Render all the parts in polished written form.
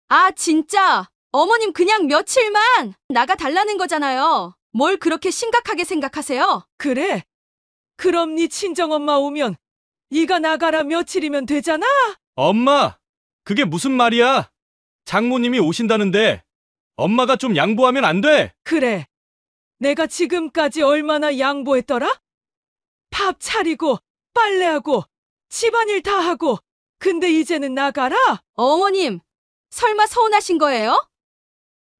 아, 진짜. 어머님 그냥 며칠만 나가 달라는 거잖아요. 뭘 그렇게 심각하게 생각하세요? 그래? 그럼 네 친정엄마 오면 네가 나가라 며칠이면 되잖아? 엄마, 그게 무슨 말이야? 장모님이 오신다는데 엄마가 좀 양보하면 안 돼? 그래. 내가 지금까지 얼마나 양보했더라? 밥 차리고 빨래하고 집안일 다 하고 근데 이제는 나가라? 어머님, 설마 서운하신 거예요?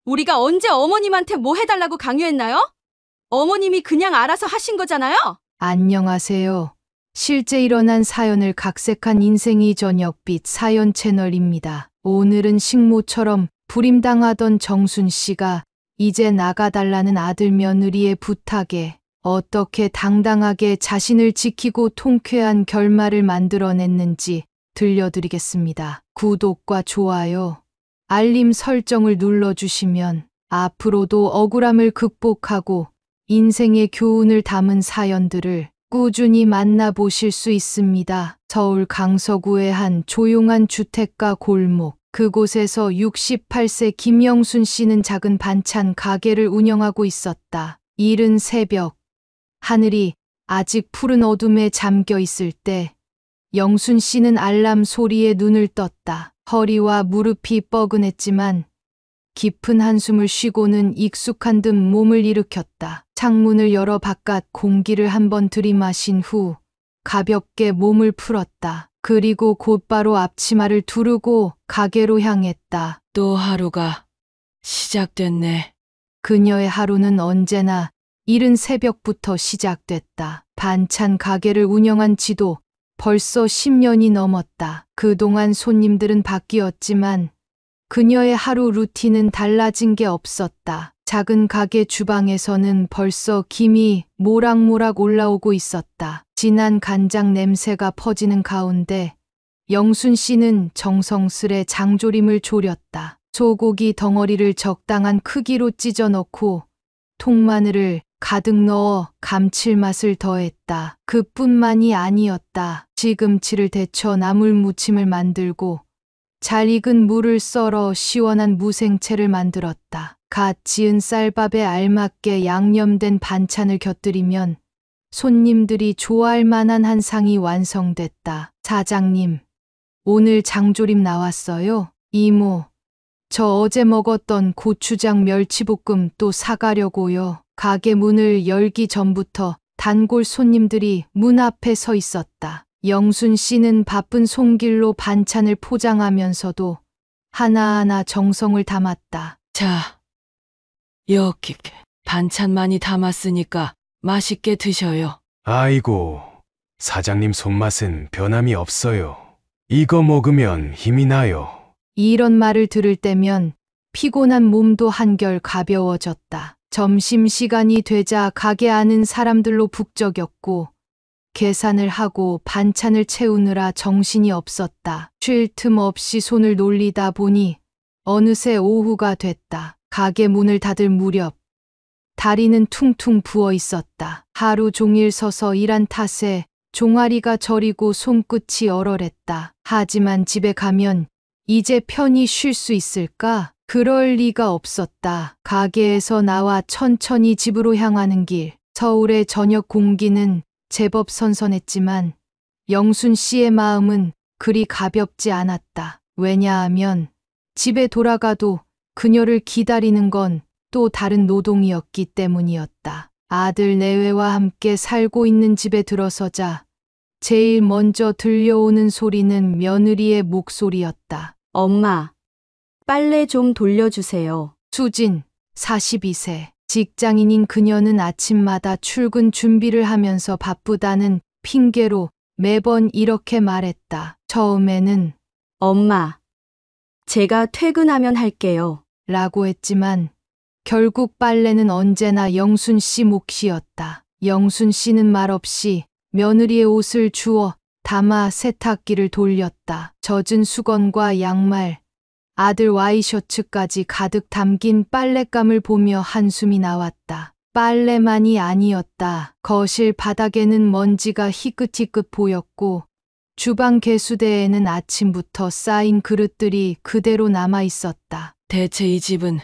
우리가 언제 어머님한테 뭐 해달라고 강요했나요? 어머님이 그냥 알아서 하신 거잖아요? 안녕하세요. 실제 일어난 사연을 각색한 인생이 저녁빛 사연 채널입니다. 오늘은 식모처럼 불임당하던 정순 씨가 이제 나가달라는 아들 며느리의 부탁에 어떻게 당당하게 자신을 지키고 통쾌한 결말을 만들어냈는지 들려드리겠습니다. 구독과 좋아요, 알림 설정을 눌러주시면 앞으로도 억울함을 극복하고 인생의 교훈을 담은 사연들을 꾸준히 만나보실 수 있습니다. 서울 강서구의 한 조용한 주택가 골목. 그곳에서 68세 김영순 씨는 작은 반찬 가게를 운영하고 있었다. 이른 새벽, 하늘이 아직 푸른 어둠에 잠겨 있을 때 영순 씨는 알람 소리에 눈을 떴다. 허리와 무릎이 뻐근했지만 깊은 한숨을 쉬고는 익숙한 듯 몸을 일으켰다. 창문을 열어 바깥 공기를 한번 들이마신 후 가볍게 몸을 풀었다. 그리고 곧바로 앞치마를 두르고 가게로 향했다. 또 하루가 시작됐네. 그녀의 하루는 언제나 이른 새벽부터 시작됐다. 반찬 가게를 운영한 지도 벌써 10년이 넘었다. 그동안 손님들은 바뀌었지만 그녀의 하루 루틴은 달라진 게 없었다. 작은 가게 주방에서는 벌써 김이 모락모락 올라오고 있었다. 진한 간장 냄새가 퍼지는 가운데 영순 씨는 정성스레 장조림을 졸였다. 소고기 덩어리를 적당한 크기로 찢어 넣고 통마늘을 가득 넣어 감칠맛을 더했다. 그뿐만이 아니었다. 시금치를 데쳐 나물 무침을 만들고 잘 익은 무를 썰어 시원한 무생채를 만들었다. 갓 지은 쌀밥에 알맞게 양념된 반찬을 곁들이면 손님들이 좋아할 만한 한 상이 완성됐다. 사장님, 오늘 장조림 나왔어요. 이모, 저 어제 먹었던 고추장 멸치볶음 또 사가려고요. 가게 문을 열기 전부터 단골 손님들이 문 앞에 서 있었다. 영순 씨는 바쁜 손길로 반찬을 포장하면서도 하나하나 정성을 담았다. 자, 여기 반찬 많이 담았으니까 맛있게 드셔요. 아이고, 사장님 손맛은 변함이 없어요. 이거 먹으면 힘이 나요. 이런 말을 들을 때면 피곤한 몸도 한결 가벼워졌다. 점심시간이 되자 가게 안은 사람들로 북적였고 계산을 하고 반찬을 채우느라 정신이 없었다. 쉴 틈 없이 손을 놀리다 보니 어느새 오후가 됐다. 가게 문을 닫을 무렵 다리는 퉁퉁 부어 있었다. 하루 종일 서서 일한 탓에 종아리가 저리고 손끝이 얼얼했다. 하지만 집에 가면 이제 편히 쉴 수 있을까? 그럴 리가 없었다. 가게에서 나와 천천히 집으로 향하는 길. 서울의 저녁 공기는 제법 선선했지만 영순 씨의 마음은 그리 가볍지 않았다. 왜냐하면 집에 돌아가도 그녀를 기다리는 건 또 다른 노동이었기 때문이었다. 아들 내외와 함께 살고 있는 집에 들어서자 제일 먼저 들려오는 소리는 며느리의 목소리였다. 엄마, 빨래 좀 돌려주세요. 수진, 42세. 직장인인 그녀는 아침마다 출근 준비를 하면서 바쁘다는 핑계로 매번 이렇게 말했다. 처음에는 엄마, 제가 퇴근하면 할게요. 라고 했지만 결국 빨래는 언제나 영순 씨 몫이었다. 영순 씨는 말없이 며느리의 옷을 주워 담아 세탁기를 돌렸다. 젖은 수건과 양말, 아들 와이셔츠까지 가득 담긴 빨랫감을 보며 한숨이 나왔다. 빨래만이 아니었다. 거실 바닥에는 먼지가 희끗희끗 보였고 주방 개수대에는 아침부터 쌓인 그릇들이 그대로 남아 있었다. 대체 이 집은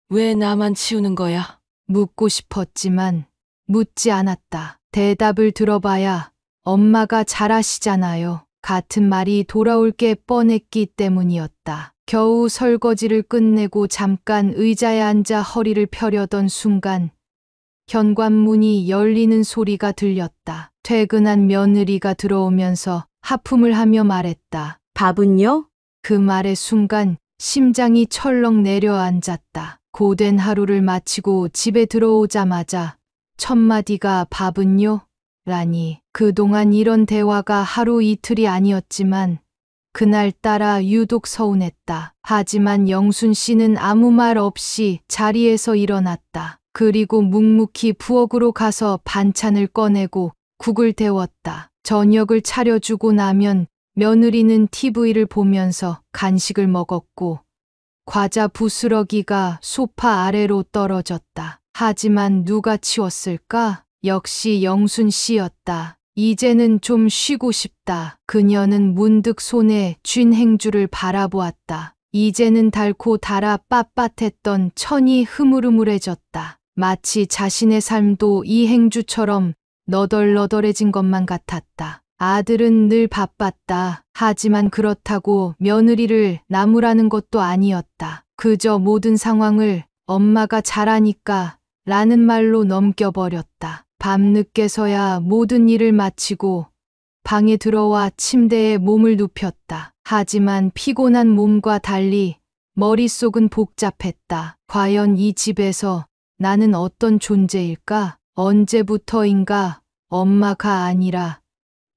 왜 나만 치우는 거야? 묻고 싶었지만 묻지 않았다. 대답을 들어봐야 엄마가 잘 아시잖아요. 같은 말이 돌아올 게 뻔했기 때문이었다. 겨우 설거지를 끝내고 잠깐 의자에 앉아 허리를 펴려던 순간 현관문이 열리는 소리가 들렸다. 퇴근한 며느리가 들어오면서 하품을 하며 말했다. 밥은요? 그 말의 순간 심장이 철렁 내려앉았다. 고된 하루를 마치고 집에 들어오자마자 첫 마디가 밥은요? 라니. 그동안 이런 대화가 하루 이틀이 아니었지만 그날따라 유독 서운했다. 하지만 영순 씨는 아무 말 없이 자리에서 일어났다. 그리고 묵묵히 부엌으로 가서 반찬을 꺼내고 국을 데웠다. 저녁을 차려주고 나면 며느리는 TV를 보면서 간식을 먹었고 과자 부스러기가 소파 아래로 떨어졌다. 하지만 누가 치웠을까? 역시 영순 씨였다. 이제는 좀 쉬고 싶다. 그녀는 문득 손에 쥔 행주를 바라보았다. 이제는 달고 달아 빳빳했던 천이 흐물흐물해졌다. 마치 자신의 삶도 이 행주처럼 너덜너덜해진 것만 같았다. 아들은 늘 바빴다. 하지만 그렇다고 며느리를 나무라는 것도 아니었다. 그저 모든 상황을 엄마가 잘하니까 라는 말로 넘겨버렸다. 밤늦게서야 모든 일을 마치고 방에 들어와 침대에 몸을 눕혔다. 하지만 피곤한 몸과 달리 머릿속은 복잡했다. 과연 이 집에서 나는 어떤 존재일까? 언제부터인가 엄마가 아니라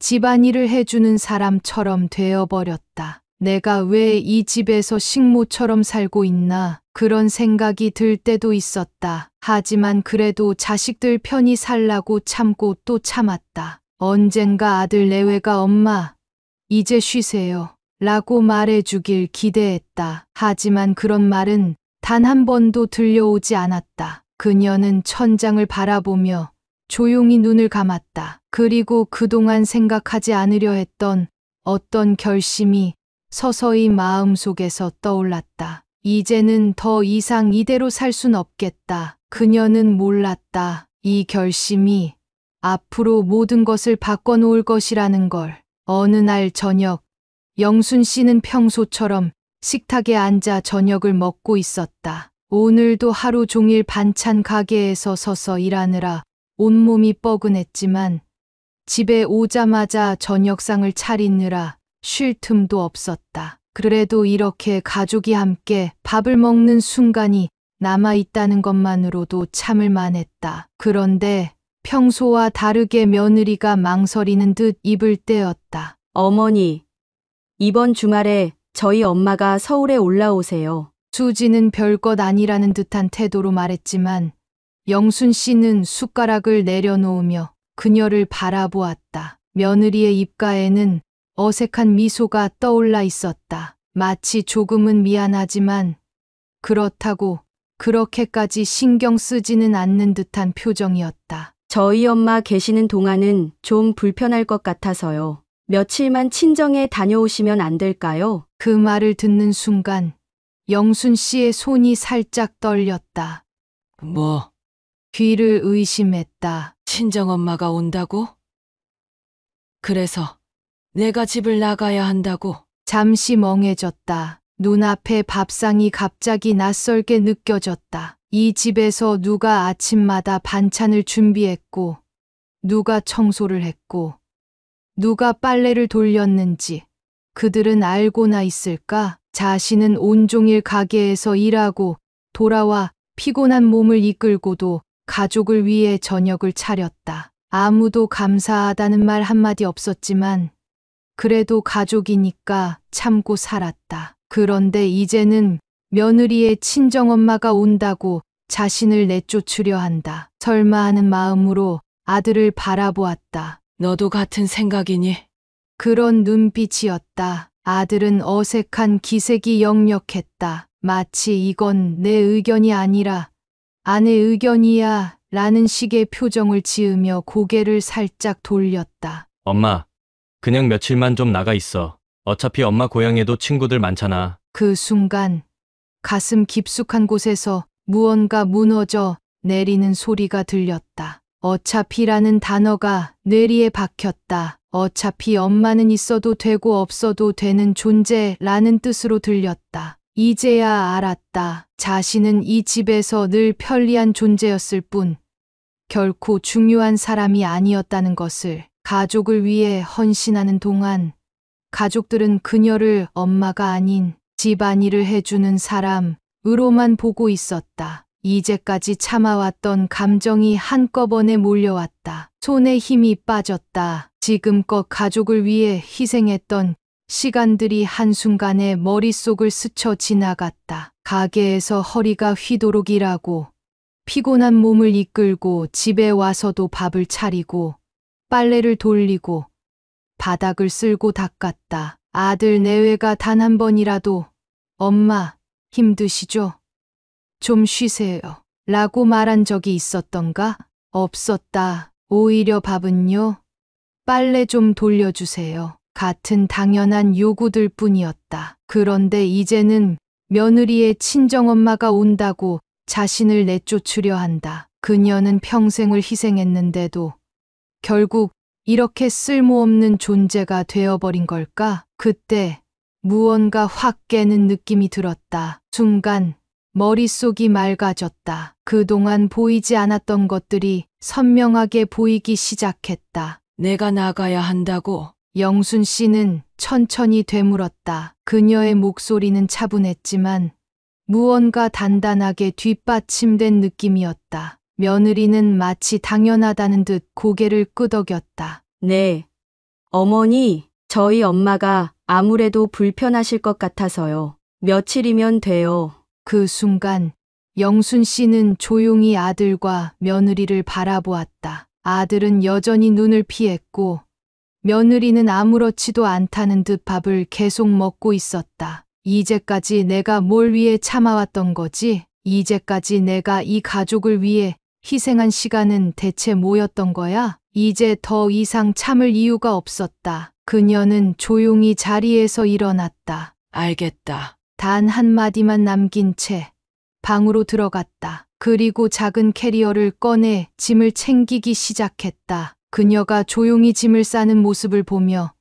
집안일을 해주는 사람처럼 되어버렸다. 내가 왜 이 집에서 식모처럼 살고 있나? 그런 생각이 들 때도 있었다. 하지만 그래도 자식들 편히 살라고 참고 또 참았다. 언젠가 아들 내외가 엄마, 이제 쉬세요. 라고 말해주길 기대했다. 하지만 그런 말은 단 한 번도 들려오지 않았다. 그녀는 천장을 바라보며 조용히 눈을 감았다. 그리고 그동안 생각하지 않으려 했던 어떤 결심이 서서히 마음속에서 떠올랐다. 이제는 더 이상 이대로 살 순 없겠다. 그녀는 몰랐다. 이 결심이 앞으로 모든 것을 바꿔놓을 것이라는 걸. 어느 날 저녁, 영순 씨는 평소처럼 식탁에 앉아 저녁을 먹고 있었다. 오늘도 하루 종일 반찬 가게에서 서서 일하느라 온몸이 뻐근했지만 집에 오자마자 저녁상을 차리느라 쉴 틈도 없었다. 그래도 이렇게 가족이 함께 밥을 먹는 순간이 남아있다는 것만으로도 참을 만했다. 그런데 평소와 다르게 며느리가 망설이는 듯 입을 떼었다. 어머니, 이번 주말에 저희 엄마가 서울에 올라오세요. 수지는 별것 아니라는 듯한 태도로 말했지만 영순 씨는 숟가락을 내려놓으며 그녀를 바라보았다. 며느리의 입가에는 어색한 미소가 떠올라 있었다. 마치 조금은 미안하지만 그렇다고 그렇게까지 신경 쓰지는 않는 듯한 표정이었다. 저희 엄마 계시는 동안은 좀 불편할 것 같아서요. 며칠만 친정에 다녀오시면 안 될까요? 그 말을 듣는 순간 영순 씨의 손이 살짝 떨렸다. 뭐, 귀를 의심했다. 친정엄마가 온다고? 그래서 내가 집을 나가야 한다고? 잠시 멍해졌다. 눈앞에 밥상이 갑자기 낯설게 느껴졌다. 이 집에서 누가 아침마다 반찬을 준비했고, 누가 청소를 했고, 누가 빨래를 돌렸는지 그들은 알고나 있을까? 자신은 온종일 가게에서 일하고 돌아와 피곤한 몸을 이끌고도 가족을 위해 저녁을 차렸다. 아무도 감사하다는 말 한마디 없었지만 그래도 가족이니까 참고 살았다. 그런데 이제는 며느리의 친정엄마가 온다고 자신을 내쫓으려 한다. 설마 하는 마음으로 아들을 바라보았다. 너도 같은 생각이니? 그런 눈빛이었다. 아들은 어색한 기색이 역력했다. 마치 이건 내 의견이 아니라 아내 의견이야 라는 식의 표정을 지으며 고개를 살짝 돌렸다. 엄마, 그냥 며칠만 좀 나가 있어. 어차피 엄마 고향에도 친구들 많잖아. 그 순간 가슴 깊숙한 곳에서 무언가 무너져 내리는 소리가 들렸다. 어차피라는 단어가 뇌리에 박혔다. 어차피 엄마는 있어도 되고 없어도 되는 존재라는 뜻으로 들렸다. 이제야 알았다. 자신은 이 집에서 늘 편리한 존재였을 뿐 결코 중요한 사람이 아니었다는 것을. 가족을 위해 헌신하는 동안 가족들은 그녀를 엄마가 아닌 집안일을 해주는 사람으로만 보고 있었다. 이제까지 참아왔던 감정이 한꺼번에 몰려왔다. 손에 힘이 빠졌다. 지금껏 가족을 위해 희생했던 시간들이 한순간에 머릿속을 스쳐 지나갔다. 가게에서 허리가 휘도록 일하고 피곤한 몸을 이끌고 집에 와서도 밥을 차리고 빨래를 돌리고 바닥을 쓸고 닦았다. 아들 내외가 단 한 번이라도 엄마 힘드시죠? 좀 쉬세요. 라고 말한 적이 있었던가? 없었다. 오히려 밥은요? 빨래 좀 돌려주세요. 같은 당연한 요구들 뿐이었다. 그런데 이제는 며느리의 친정엄마가 온다고 자신을 내쫓으려 한다. 그녀는 평생을 희생했는데도 결국 이렇게 쓸모없는 존재가 되어버린 걸까? 그때 무언가 확 깨는 느낌이 들었다. 순간 머릿속이 맑아졌다. 그동안 보이지 않았던 것들이 선명하게 보이기 시작했다. 내가 나가야 한다고. 영순 씨는 천천히 되물었다. 그녀의 목소리는 차분했지만 무언가 단단하게 뒷받침된 느낌이었다. 며느리는 마치 당연하다는 듯 고개를 끄덕였다. 네. 어머니, 저희 엄마가 아무래도 불편하실 것 같아서요. 며칠이면 돼요. 그 순간 영순 씨는 조용히 아들과 며느리를 바라보았다. 아들은 여전히 눈을 피했고 며느리는 아무렇지도 않다는 듯 밥을 계속 먹고 있었다. 이제까지 내가 뭘 위해 참아왔던 거지? 이제까지 내가 이 가족을 위해 희생한 시간은 대체 뭐였던 거야? 이제 더 이상 참을 이유가 없었다. 그녀는 조용히 자리에서 일어났다. 알겠다. 단 한마디만 남긴 채 방으로 들어갔다. 그리고 작은 캐리어를 꺼내 짐을 챙기기 시작했다. 그녀가 조용히 짐을 싸는 모습을 보며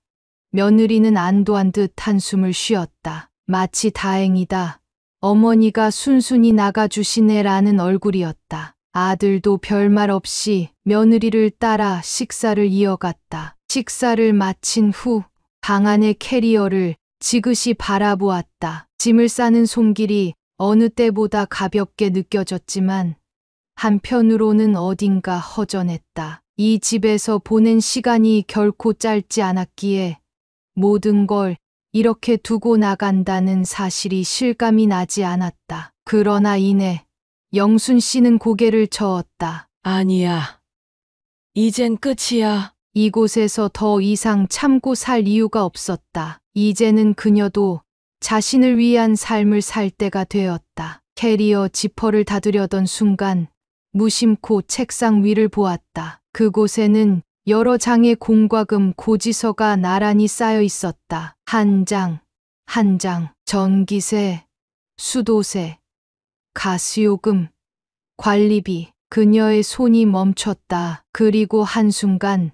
며느리는 안도한 듯 한숨을 쉬었다. 마치 다행이다. 어머니가 순순히 나가주시네라는 얼굴이었다. 아들도 별말 없이 며느리를 따라 식사를 이어갔다. 식사를 마친 후 방 안의 캐리어를 지그시 바라보았다. 짐을 싸는 손길이 어느 때보다 가볍게 느껴졌지만 한편으로는 어딘가 허전했다. 이 집에서 보낸 시간이 결코 짧지 않았기에 모든 걸 이렇게 두고 나간다는 사실이 실감이 나지 않았다. 그러나 이내 영순 씨는 고개를 저었다. 아니야. 이젠 끝이야. 이곳에서 더 이상 참고 살 이유가 없었다. 이제는 그녀도 자신을 위한 삶을 살 때가 되었다. 캐리어 지퍼를 닫으려던 순간 무심코 책상 위를 보았다. 그곳에는 여러 장의 공과금 고지서가 나란히 쌓여 있었다. 한 장, 한 장, 전기세, 수도세, 가스요금, 관리비. 그녀의 손이 멈췄다. 그리고 한순간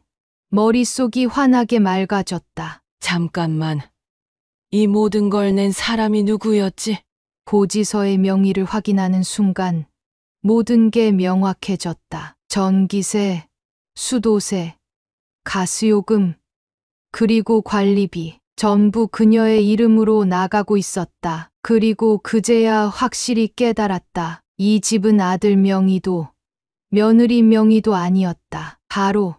머릿속이 환하게 맑아졌다. 잠깐만. 이 모든 걸 낸 사람이 누구였지? 고지서의 명의를 확인하는 순간 모든 게 명확해졌다. 전기세, 수도세, 가스요금, 그리고 관리비. 전부 그녀의 이름으로 나가고 있었다. 그리고 그제야 확실히 깨달았다. 이 집은 아들 명의도 며느리 명의도 아니었다. 바로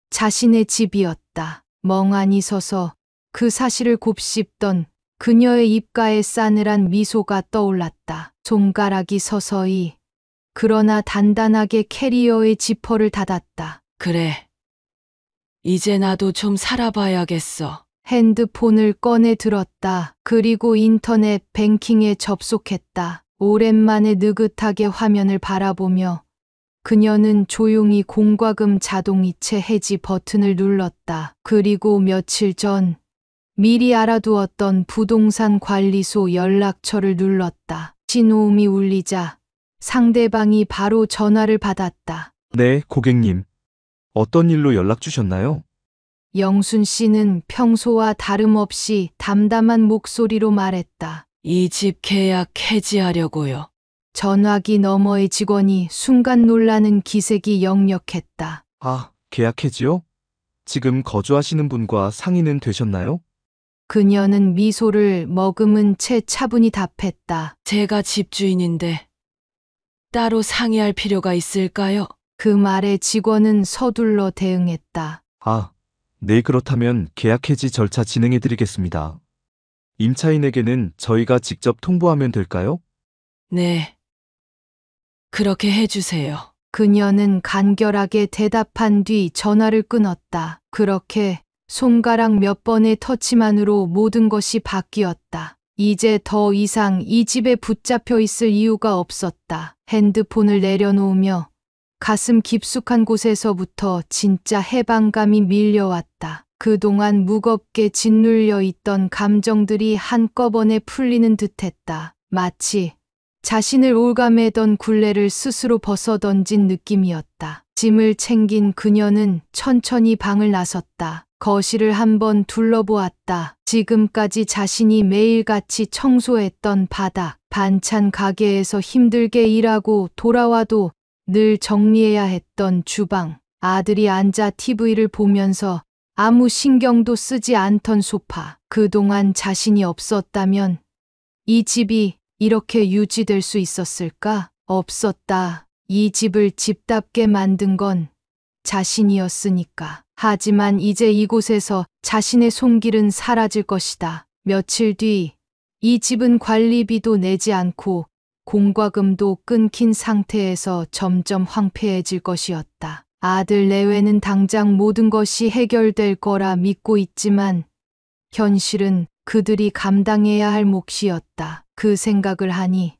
자신의 집이었다. 멍하니 서서 그 사실을 곱씹던 그녀의 입가에 싸늘한 미소가 떠올랐다. 손가락이 서서히 그러나 단단하게 캐리어의 지퍼를 닫았다. 그래. 이제 나도 좀 살아봐야겠어. 핸드폰을 꺼내 들었다. 그리고 인터넷 뱅킹에 접속했다. 오랜만에 느긋하게 화면을 바라보며 그녀는 조용히 공과금 자동이체 해지 버튼을 눌렀다. 그리고 며칠 전 미리 알아두었던 부동산 관리소 연락처를 눌렀다. 신호음이 울리자 상대방이 바로 전화를 받았다. 네, 고객님. 어떤 일로 연락 주셨나요? 영순 씨는 평소와 다름없이 담담한 목소리로 말했다. 이 집 계약 해지하려고요. 전화기 너머의 직원이 순간 놀라는 기색이 역력했다. 아, 계약 해지요? 지금 거주하시는 분과 상의는 되셨나요? 그녀는 미소를 머금은 채 차분히 답했다. 제가 집주인인데 따로 상의할 필요가 있을까요? 그 말에 직원은 서둘러 대응했다. 아, 네, 그렇다면 계약 해지 절차 진행해 드리겠습니다. 임차인에게는 저희가 직접 통보하면 될까요? 네. 그렇게 해주세요. 그녀는 간결하게 대답한 뒤 전화를 끊었다. 그렇게 손가락 몇 번의 터치만으로 모든 것이 바뀌었다. 이제 더 이상 이 집에 붙잡혀 있을 이유가 없었다. 핸드폰을 내려놓으며 가슴 깊숙한 곳에서부터 진짜 해방감이 밀려왔다. 그동안 무겁게 짓눌려 있던 감정들이 한꺼번에 풀리는 듯했다. 마치 자신을 올가매던 굴레를 스스로 벗어던진 느낌이었다. 짐을 챙긴 그녀는 천천히 방을 나섰다. 거실을 한번 둘러보았다. 지금까지 자신이 매일같이 청소했던 바닥, 반찬 가게에서 힘들게 일하고 돌아와도 늘 정리해야 했던 주방, 아들이 앉아 TV를 보면서 아무 신경도 쓰지 않던 소파. 그동안 자신이 없었다면 이 집이 이렇게 유지될 수 있었을까? 없었다. 이 집을 집답게 만든 건 자신이었으니까. 하지만 이제 이곳에서 자신의 손길은 사라질 것이다. 며칠 뒤 이 집은 관리비도 내지 않고 공과금도 끊긴 상태에서 점점 황폐해질 것이었다. 아들 내외는 당장 모든 것이 해결될 거라 믿고 있지만 현실은 그들이 감당해야 할 몫이었다. 그 생각을 하니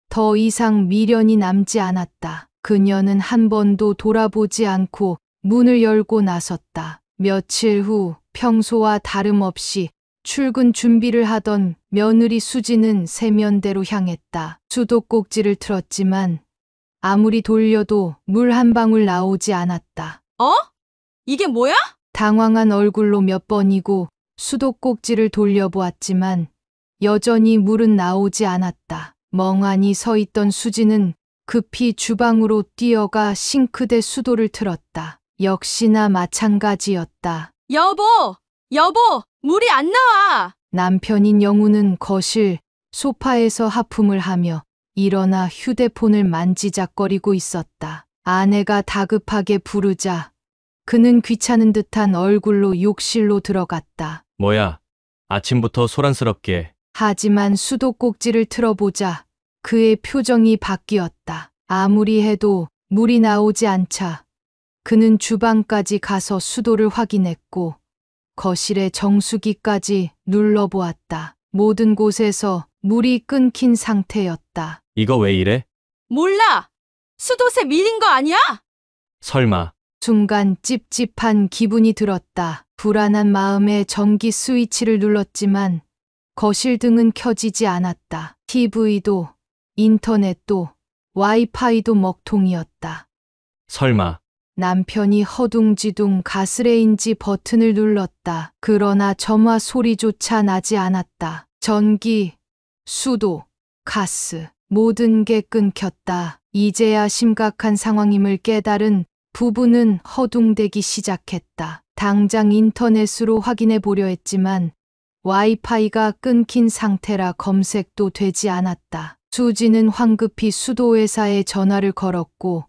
더 이상 미련이 남지 않았다. 그녀는 한 번도 돌아보지 않고 문을 열고 나섰다. 며칠 후 평소와 다름없이 출근 준비를 하던 며느리 수지는 세면대로 향했다. 수도꼭지를 틀었지만 아무리 돌려도 물 한 방울 나오지 않았다. 어? 이게 뭐야? 당황한 얼굴로 몇 번이고 수도꼭지를 돌려보았지만 여전히 물은 나오지 않았다. 멍하니 서 있던 수지는 급히 주방으로 뛰어가 싱크대 수도를 틀었다. 역시나 마찬가지였다. 여보, 물이 안 나와. 남편인 영우는 거실 소파에서 하품을 하며 일어나 휴대폰을 만지작거리고 있었다. 아내가 다급하게 부르자 그는 귀찮은 듯한 얼굴로 욕실로 들어갔다. 뭐야? 아침부터 소란스럽게. 하지만 수도꼭지를 틀어보자 그의 표정이 바뀌었다. 아무리 해도 물이 나오지 않자 그는 주방까지 가서 수도를 확인했고 거실의 정수기까지 눌러보았다. 모든 곳에서 물이 끊긴 상태였다. 이거 왜 이래? 몰라. 수도새 밀린 거 아니야? 설마. 순간 찝찝한 기분이 들었다. 불안한 마음에 전기 스위치를 눌렀지만 거실 등은 켜지지 않았다. TV도 인터넷도 와이파이도 먹통이었다. 설마. 남편이 허둥지둥 가스레인지 버튼을 눌렀다. 그러나 점화 소리조차 나지 않았다. 전기, 수도, 가스, 모든 게 끊겼다. 이제야 심각한 상황임을 깨달은 부부는 허둥대기 시작했다. 당장 인터넷으로 확인해 보려 했지만 와이파이가 끊긴 상태라 검색도 되지 않았다. 수지는 황급히 수도회사에 전화를 걸었고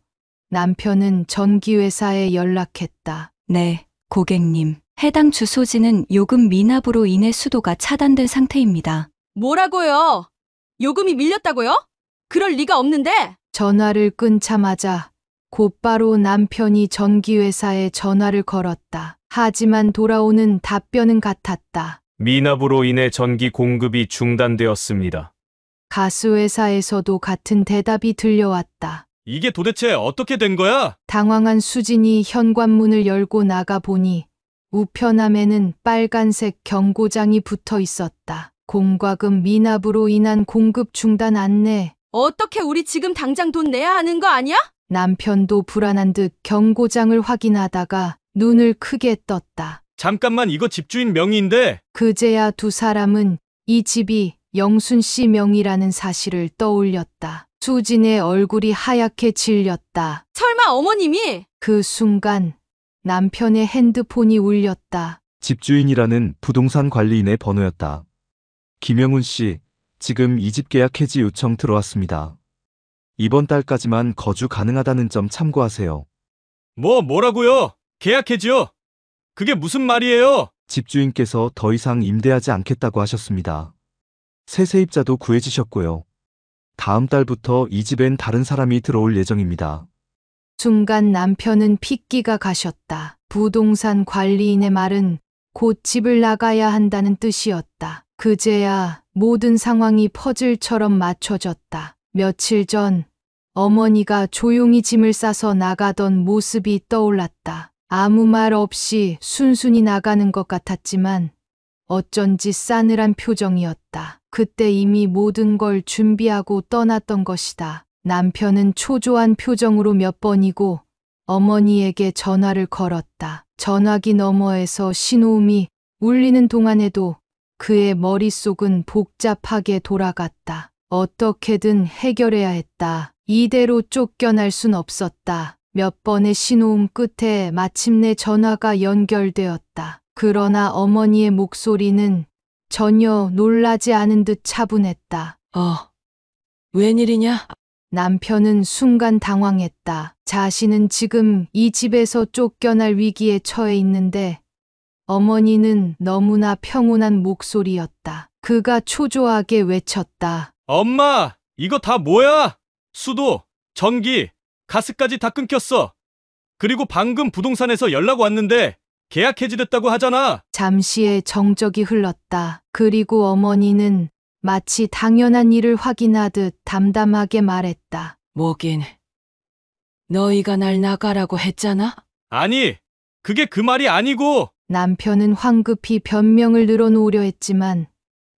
남편은 전기회사에 연락했다. 네, 고객님. 해당 주소지는 요금 미납으로 인해 수도가 차단된 상태입니다. 뭐라고요? 요금이 밀렸다고요? 그럴 리가 없는데. 전화를 끊자마자 곧바로 남편이 전기회사에 전화를 걸었다. 하지만 돌아오는 답변은 같았다. 미납으로 인해 전기 공급이 중단되었습니다. 가스회사에서도 같은 대답이 들려왔다. 이게 도대체 어떻게 된 거야? 당황한 수진이 현관문을 열고 나가 보니 우편함에는 빨간색 경고장이 붙어 있었다. 공과금 미납으로 인한 공급 중단 안내. 어떻게 우리 지금 당장 돈 내야 하는 거 아니야? 남편도 불안한 듯 경고장을 확인하다가 눈을 크게 떴다. 잠깐만, 이거 집주인 명의인데. 그제야 두 사람은 이 집이 영순 씨 명의라는 사실을 떠올렸다. 수진의 얼굴이 하얗게 질렸다. 설마 어머님이? 그 순간 남편의 핸드폰이 울렸다. 집주인이라는 부동산 관리인의 번호였다. 김영훈 씨, 지금 이 집 계약 해지 요청 들어왔습니다. 이번 달까지만 거주 가능하다는 점 참고하세요. 뭐라고요? 계약해지요? 그게 무슨 말이에요? 집주인께서 더 이상 임대하지 않겠다고 하셨습니다. 새 세입자도 구해지셨고요. 다음 달부터 이 집엔 다른 사람이 들어올 예정입니다. 순간 남편은 핏기가 가셨다. 부동산 관리인의 말은 곧 집을 나가야 한다는 뜻이었다. 그제야 모든 상황이 퍼즐처럼 맞춰졌다. 며칠 전 어머니가 조용히 짐을 싸서 나가던 모습이 떠올랐다. 아무 말 없이 순순히 나가는 것 같았지만 어쩐지 싸늘한 표정이었다. 그때 이미 모든 걸 준비하고 떠났던 것이다. 남편은 초조한 표정으로 몇 번이고 어머니에게 전화를 걸었다. 전화기 너머에서 신호음이 울리는 동안에도 그의 머릿속은 복잡하게 돌아갔다. 어떻게든 해결해야 했다. 이대로 쫓겨날 순 없었다. 몇 번의 신호음 끝에 마침내 전화가 연결되었다. 그러나 어머니의 목소리는 전혀 놀라지 않은 듯 차분했다. 웬일이냐? 남편은 순간 당황했다. 자신은 지금 이 집에서 쫓겨날 위기에 처해 있는데 어머니는 너무나 평온한 목소리였다. 그가 초조하게 외쳤다. 엄마, 이거 다 뭐야? 수도, 전기, 가스까지 다 끊겼어. 그리고 방금 부동산에서 연락 왔는데 계약 해지됐다고 하잖아. 잠시의 정적이 흘렀다. 그리고 어머니는 마치 당연한 일을 확인하듯 담담하게 말했다. 뭐긴. 너희가 날 나가라고 했잖아? 아니, 그게 그 말이 아니고. 남편은 황급히 변명을 늘어놓으려 했지만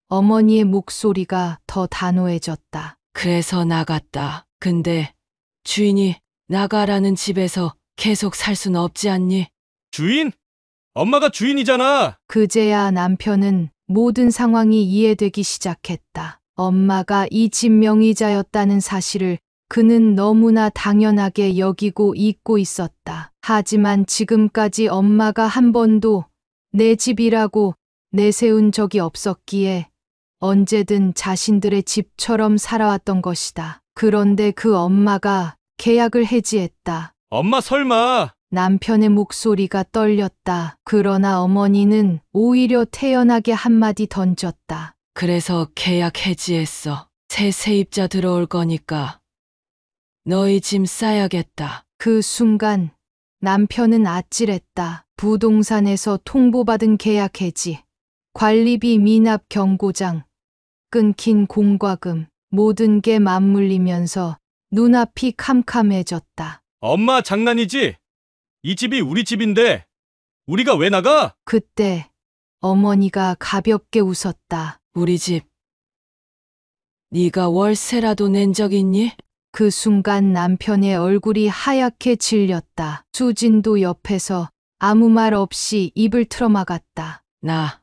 어머니의 목소리가 더 단호해졌다. 그래서 나갔다. 근데 주인이 나가라는 집에서 계속 살 순 없지 않니? 주인? 엄마가 주인이잖아. 그제야 남편은 모든 상황이 이해되기 시작했다. 엄마가 이 집 명의자였다는 사실을 그는 너무나 당연하게 여기고 잊고 있었다. 하지만 지금까지 엄마가 한 번도 내 집이라고 내세운 적이 없었기에 언제든 자신들의 집처럼 살아왔던 것이다. 그런데 그 엄마가 계약을 해지했다. 엄마 설마. 남편의 목소리가 떨렸다. 그러나 어머니는 오히려 태연하게 한마디 던졌다. 그래서 계약 해지했어. 새 세입자 들어올 거니까 너희 짐 싸야겠다. 그 순간 남편은 아찔했다. 부동산에서 통보받은 계약 해지, 관리비 미납 경고장, 끊긴 공과금, 모든 게 맞물리면서 눈앞이 캄캄해졌다. 엄마 장난이지? 이 집이 우리 집인데 우리가 왜 나가? 그때 어머니가 가볍게 웃었다. 우리 집. 네가 월세라도 낸 적 있니? 그 순간 남편의 얼굴이 하얗게 질렸다. 수진도 옆에서 아무 말 없이 입을 틀어막았다. 나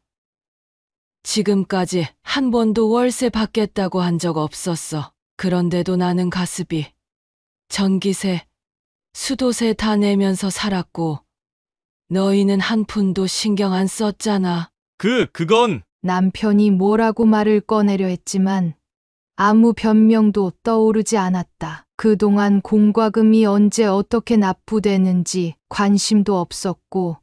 지금까지 한 번도 월세 받겠다고 한 적 없었어. 그런데도 나는 가스비, 전기세, 수도세 다 내면서 살았고 너희는 한 푼도 신경 안 썼잖아. 그건 남편이 뭐라고 말을 꺼내려 했지만 아무 변명도 떠오르지 않았다. 그동안 공과금이 언제 어떻게 납부되는지 관심도 없었고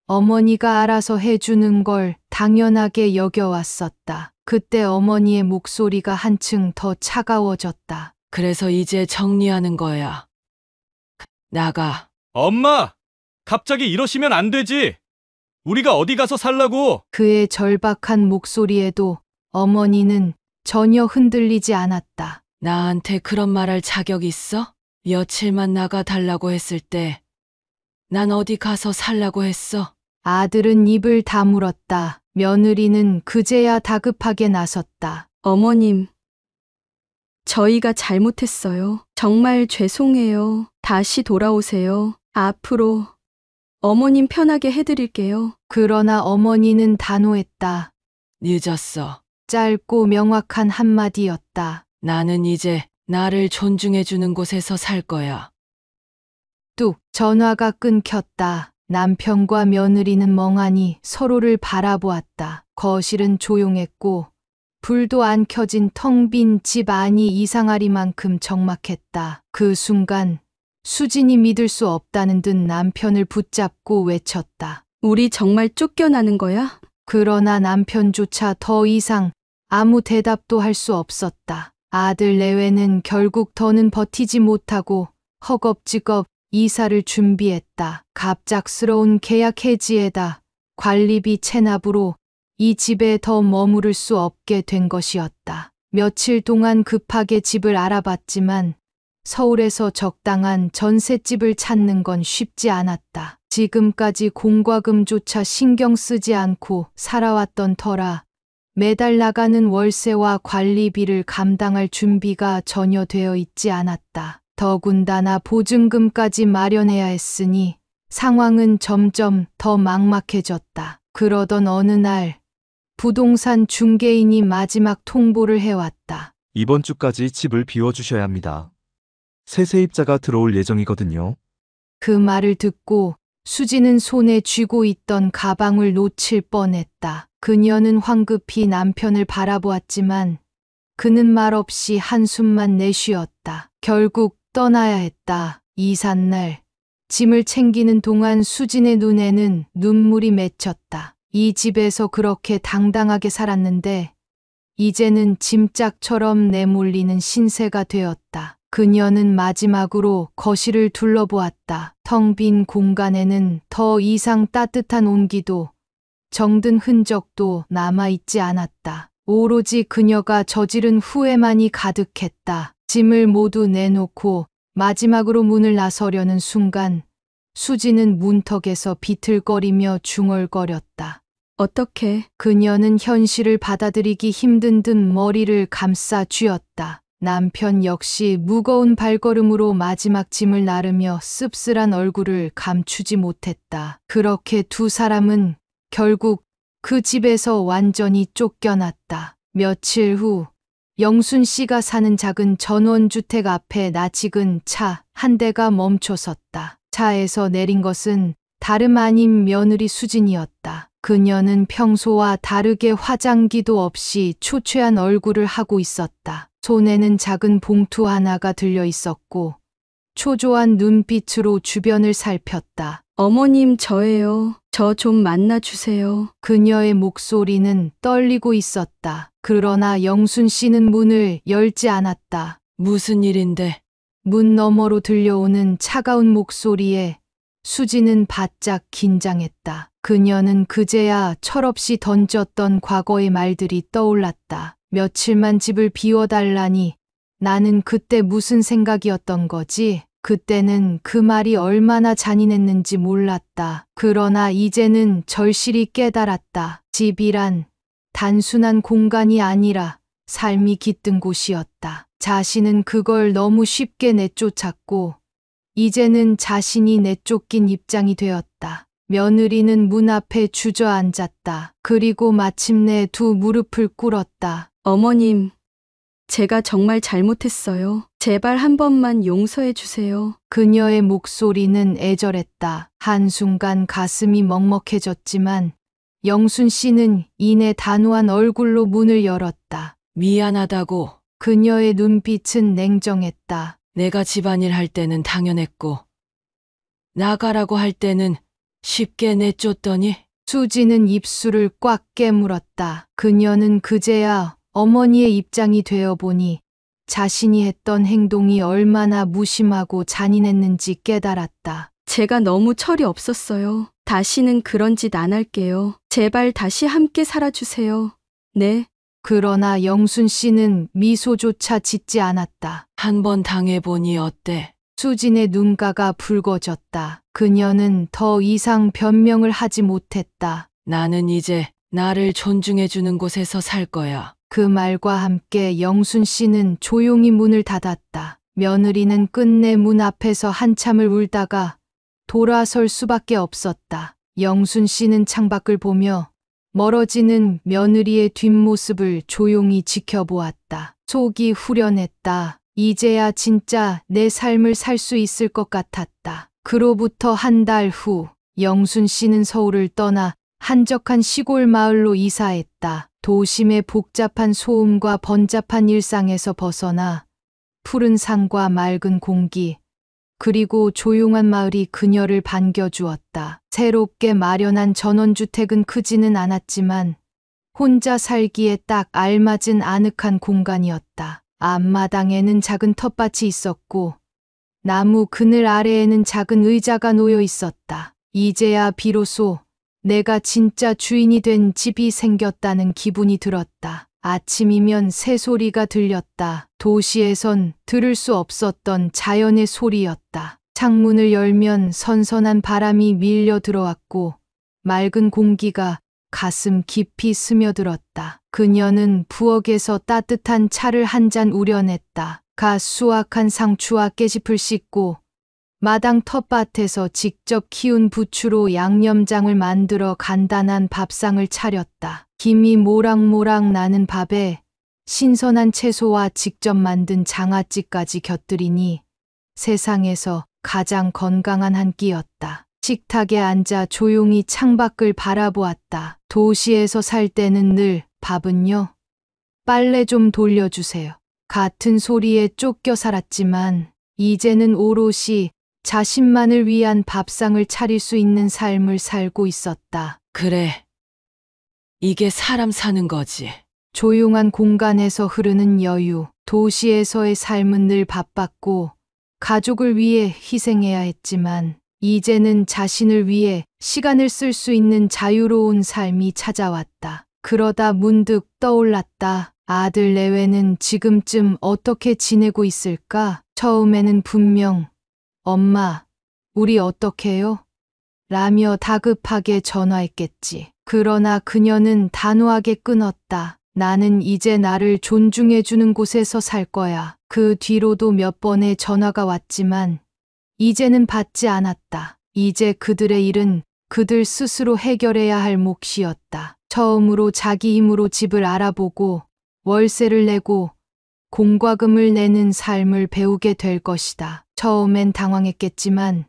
어머니가 알아서 해주는 걸 당연하게 여겨왔었다. 그때 어머니의 목소리가 한층 더 차가워졌다. 그래서 이제 정리하는 거야. 나가. 엄마, 갑자기 이러시면 안 되지. 우리가 어디 가서 살라고? 그의 절박한 목소리에도 어머니는 전혀 흔들리지 않았다. 나한테 그런 말할 자격 있어? 며칠만 나가 달라고 했을 때 난 어디 가서 살라고 했어? 아들은 입을 다물었다. 며느리는 그제야 다급하게 나섰다. 어머님, 저희가 잘못했어요. 정말 죄송해요. 다시 돌아오세요. 앞으로 어머님 편하게 해드릴게요. 그러나 어머니는 단호했다. 늦었어. 짧고 명확한 한마디였다. 나는 이제 나를 존중해주는 곳에서 살 거야. 뚝 전화가 끊겼다. 남편과 며느리는 멍하니 서로를 바라보았다. 거실은 조용했고 불도 안 켜진 텅 빈 집 안이 이상하리만큼 적막했다. 그 순간 수진이 믿을 수 없다는 듯 남편을 붙잡고 외쳤다. 우리 정말 쫓겨나는 거야? 그러나 남편조차 더 이상 아무 대답도 할 수 없었다. 아들 내외는 결국 더는 버티지 못하고 허겁지겁 이사를 준비했다. 갑작스러운 계약 해지에다 관리비 체납으로 이 집에 더 머무를 수 없게 된 것이었다. 며칠 동안 급하게 집을 알아봤지만 서울에서 적당한 전셋집을 찾는 건 쉽지 않았다. 지금까지 공과금조차 신경 쓰지 않고 살아왔던 터라 매달 나가는 월세와 관리비를 감당할 준비가 전혀 되어 있지 않았다. 더군다나 보증금까지 마련해야 했으니 상황은 점점 더 막막해졌다. 그러던 어느 날 부동산 중개인이 마지막 통보를 해왔다. 이번 주까지 집을 비워주셔야 합니다. 새 세입자가 들어올 예정이거든요. 그 말을 듣고 수지는 손에 쥐고 있던 가방을 놓칠 뻔했다. 그녀는 황급히 남편을 바라보았지만 그는 말없이 한숨만 내쉬었다. 결국 떠나야 했다. 이삿날 짐을 챙기는 동안 수진의 눈에는 눈물이 맺혔다. 이 집에서 그렇게 당당하게 살았는데 이제는 짐짝처럼 내몰리는 신세가 되었다. 그녀는 마지막으로 거실을 둘러보았다. 텅 빈 공간에는 더 이상 따뜻한 온기도 정든 흔적도 남아있지 않았다. 오로지 그녀가 저지른 후회만이 가득했다. 짐을 모두 내놓고 마지막으로 문을 나서려는 순간 수지는 문턱에서 비틀거리며 중얼거렸다. 어떻게? 그녀는 현실을 받아들이기 힘든 듯 머리를 감싸 쥐었다. 남편 역시 무거운 발걸음으로 마지막 짐을 나르며 씁쓸한 얼굴을 감추지 못했다. 그렇게 두 사람은 결국 그 집에서 완전히 쫓겨났다. 며칠 후 영순 씨가 사는 작은 전원주택 앞에 낯익은 차 한 대가 멈춰섰다. 차에서 내린 것은 다름 아닌 며느리 수진이었다. 그녀는 평소와 다르게 화장기도 없이 초췌한 얼굴을 하고 있었다. 손에는 작은 봉투 하나가 들려 있었고 초조한 눈빛으로 주변을 살폈다. 어머님, 저예요. 저 좀 만나주세요. 그녀의 목소리는 떨리고 있었다. 그러나 영순 씨는 문을 열지 않았다. 무슨 일인데? 문 너머로 들려오는 차가운 목소리에 수지는 바짝 긴장했다. 그녀는 그제야 철없이 던졌던 과거의 말들이 떠올랐다. 며칠만 집을 비워달라니 나는 그때 무슨 생각이었던 거지? 그때는 그 말이 얼마나 잔인했는지 몰랐다. 그러나 이제는 절실히 깨달았다. 집이란 단순한 공간이 아니라 삶이 깃든 곳이었다. 자신은 그걸 너무 쉽게 내쫓았고 이제는 자신이 내쫓긴 입장이 되었다. 며느리는 문 앞에 주저앉았다. 그리고 마침내 두 무릎을 꿇었다. 어머님, 제가 정말 잘못했어요. 제발 한 번만 용서해 주세요. 그녀의 목소리는 애절했다. 한순간 가슴이 먹먹해졌지만 영순 씨는 이내 단호한 얼굴로 문을 열었다. 미안하다고. 그녀의 눈빛은 냉정했다. 내가 집안일 할 때는 당연했고 나가라고 할 때는 쉽게 내쫓더니 수지는 입술을 꽉 깨물었다. 그녀는 그제야 어머니의 입장이 되어 보니 자신이 했던 행동이 얼마나 무심하고 잔인했는지 깨달았다. 제가 너무 철이 없었어요. 다시는 그런 짓 안 할게요. 제발 다시 함께 살아주세요. 네. 그러나 영순 씨는 미소조차 짓지 않았다. 한 번 당해보니 어때? 수진의 눈가가 붉어졌다. 그녀는 더 이상 변명을 하지 못했다. 나는 이제 나를 존중해주는 곳에서 살 거야. 그 말과 함께 영순 씨는 조용히 문을 닫았다. 며느리는 끝내 문 앞에서 한참을 울다가 돌아설 수밖에 없었다. 영순 씨는 창밖을 보며 멀어지는 며느리의 뒷모습을 조용히 지켜보았다. 속이 후련했다. 이제야 진짜 내 삶을 살 수 있을 것 같았다. 그로부터 한 달 후, 영순 씨는 서울을 떠나 한적한 시골 마을로 이사했다. 도심의 복잡한 소음과 번잡한 일상에서 벗어나 푸른 산과 맑은 공기, 그리고 조용한 마을이 그녀를 반겨주었다. 새롭게 마련한 전원주택은 크지는 않았지만 혼자 살기에 딱 알맞은 아늑한 공간이었다. 앞마당에는 작은 텃밭이 있었고 나무 그늘 아래에는 작은 의자가 놓여 있었다. 이제야 비로소 내가 진짜 주인이 된 집이 생겼다는 기분이 들었다. 아침이면 새소리가 들렸다. 도시에선 들을 수 없었던 자연의 소리였다. 창문을 열면 선선한 바람이 밀려 들어왔고 맑은 공기가 가슴 깊이 스며들었다. 그녀는 부엌에서 따뜻한 차를 한 잔 우려냈다. 갓 수확한 상추와 깨짚을 씻고 마당 텃밭에서 직접 키운 부추로 양념장을 만들어 간단한 밥상을 차렸다. 김이 모락모락 나는 밥에 신선한 채소와 직접 만든 장아찌까지 곁들이니 세상에서 가장 건강한 한 끼였다. 식탁에 앉아 조용히 창밖을 바라보았다. 도시에서 살 때는 늘 밥은요? 빨래 좀 돌려주세요. 같은 소리에 쫓겨 살았지만 이제는 오롯이 자신만을 위한 밥상을 차릴 수 있는 삶을 살고 있었다. 그래. 이게 사람 사는 거지. 조용한 공간에서 흐르는 여유, 도시에서의 삶은 늘 바빴고 가족을 위해 희생해야 했지만 이제는 자신을 위해 시간을 쓸 수 있는 자유로운 삶이 찾아왔다. 그러다 문득 떠올랐다. 아들 내외는 지금쯤 어떻게 지내고 있을까? 처음에는 분명 엄마, 우리 어떡해요? 라며 다급하게 전화했겠지. 그러나 그녀는 단호하게 끊었다. 나는 이제 나를 존중해주는 곳에서 살 거야. 그 뒤로도 몇 번의 전화가 왔지만 이제는 받지 않았다. 이제 그들의 일은 그들 스스로 해결해야 할 몫이었다. 처음으로 자기 힘으로 집을 알아보고 월세를 내고 공과금을 내는 삶을 배우게 될 것이다. 처음엔 당황했겠지만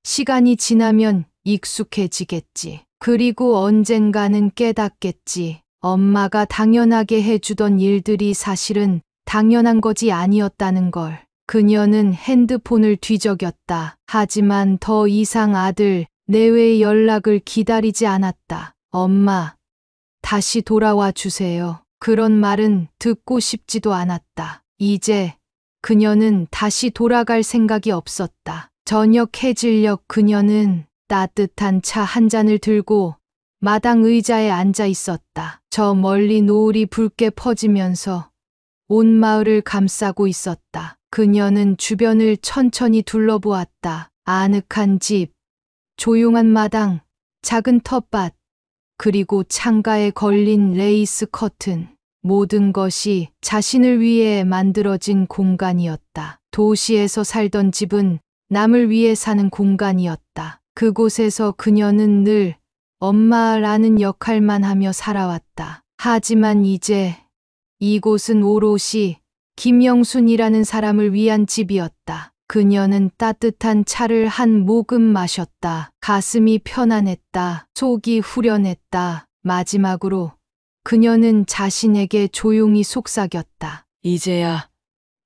시간이 지나면 익숙해지겠지. 그리고 언젠가는 깨닫겠지. 엄마가 당연하게 해주던 일들이 사실은 당연한 것이 아니었다는 걸. 그녀는 핸드폰을 뒤적였다. 하지만 더 이상 아들 내외의 연락을 기다리지 않았다. 엄마, 다시 돌아와 주세요. 그런 말은 듣고 싶지도 않았다. 이제 그녀는 다시 돌아갈 생각이 없었다. 저녁 해질녘 그녀는 따뜻한 차 한 잔을 들고 마당 의자에 앉아 있었다. 저 멀리 노을이 붉게 퍼지면서 온 마을을 감싸고 있었다. 그녀는 주변을 천천히 둘러보았다. 아늑한 집, 조용한 마당, 작은 텃밭, 그리고 창가에 걸린 레이스 커튼. 모든 것이 자신을 위해 만들어진 공간이었다. 도시에서 살던 집은 남을 위해 사는 공간이었다. 그곳에서 그녀는 늘 엄마라는 역할만 하며 살아왔다. 하지만 이제 이곳은 오롯이 김영순이라는 사람을 위한 집이었다. 그녀는 따뜻한 차를 한 모금 마셨다. 가슴이 편안했다. 속이 후련했다. 마지막으로 그녀는 자신에게 조용히 속삭였다. 이제야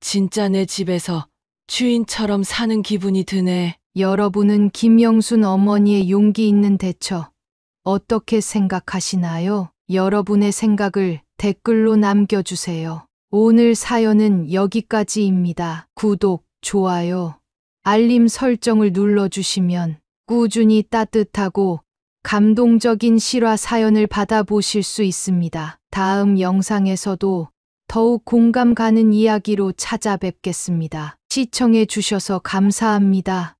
진짜 내 집에서 주인처럼 사는 기분이 드네. 여러분은 김영순 어머니의 용기 있는 대처 어떻게 생각하시나요? 여러분의 생각을 댓글로 남겨주세요. 오늘 사연은 여기까지입니다. 구독, 좋아요, 알림 설정을 눌러주시면 꾸준히 따뜻하고 감동적인 실화 사연을 받아보실 수 있습니다. 다음 영상에서도 더욱 공감 가는 이야기로 찾아뵙겠습니다. 시청해 주셔서 감사합니다.